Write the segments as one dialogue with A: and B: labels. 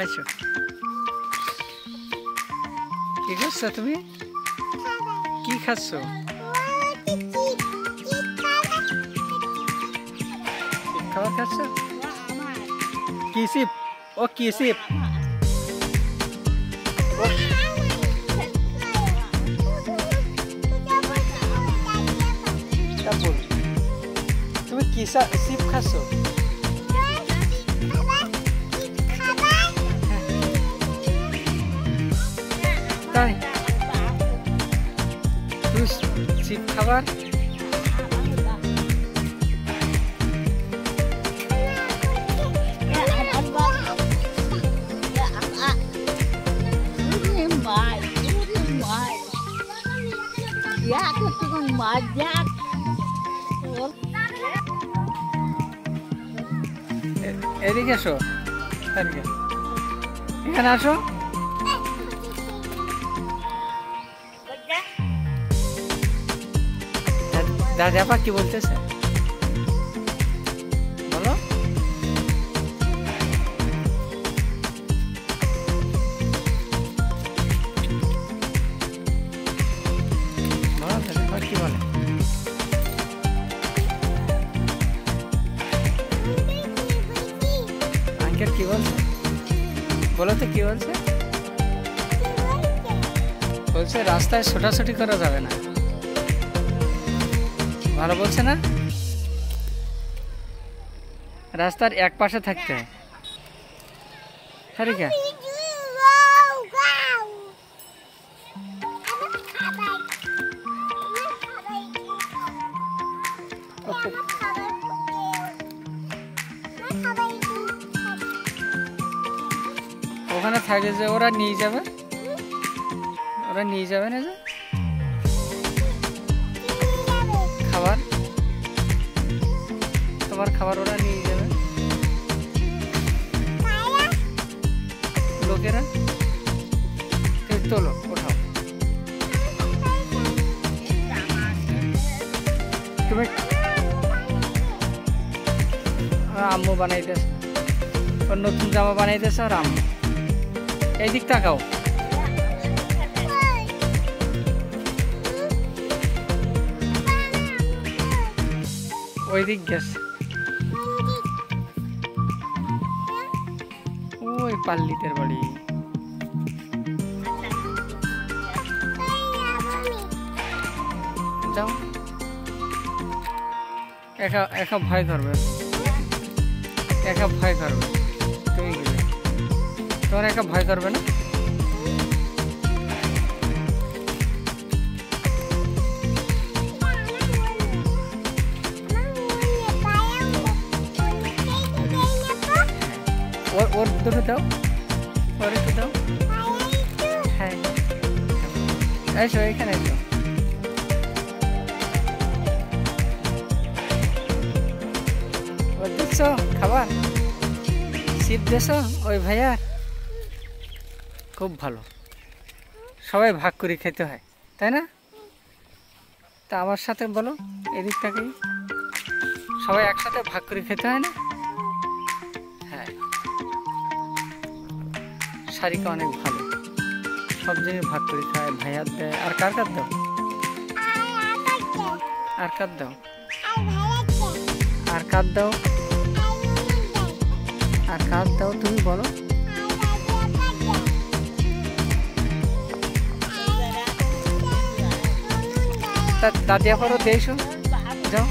A: আচ্ছা কি করছো তুমি? কি খাচ্ছ? খাবার খাচ্ছ? কি সিপ? ও কি সিপ? তুমি কি সিপ খাচ্ছ? তাই তুই সিপ খাবার এদিকে এসো, এখানে আসো। দাদা আপা কি বলতেছে বলো? কি বলে? আঙ্কেল কি বলছে বলো তো? কি বলছে? বলছে রাস্তায় ছোটাছুটি করা যাবে না। ভালো বলছে না? রাস্তার এক পাশে থাকতে হয়। সারিকা ওখানে থাকে যে ওরা নিয়ে যাবে না যে খাবার, তোমার খাবার ওরা নিয়ে যাবে লোকেরা। তোলো ওঠাও। তুমি আম্মু বানাইতেছে, ওর নতুন জামা বানাইতেছে আর আম্মু। এই দিক তাকাও। ওই দিক গেছে, ওই পাল্লিতের বাড়ি। যাও, একা ভয় করবে, তুমি গেলে তোমার একা ভয় করবে না? ওর দুটো দাও, ওর একটু দাও। হ্যাঁ এসো, এখানে এসো। ওর দিচ্ছ খাবার, সিপ দিয়েছ ওই ভাইয়ার? খুব ভালো, সবাই ভাগ করে খেতে হয় তাই না? তা আমার সাথে বলো, এদিকটাকে সবাই একসাথে ভাগ করে খেতে হয় না? হ্যাঁ, সারিকা অনেক ভালো, সব জিনিস ভাগ করে খায়, ভাইয়ার দেয়। আর কার দাও? আর কার দাও? আর কার দাও? আর কার দাও তুমি বলো? দাদি আপারও দিয়েছো, যাও।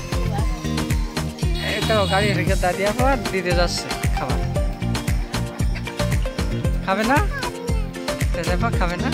A: এটাও গাড়ি রেখে দাদি আপা দিতে যাচ্ছে খাবার। খাবে না? দাদি আপা খাবে না?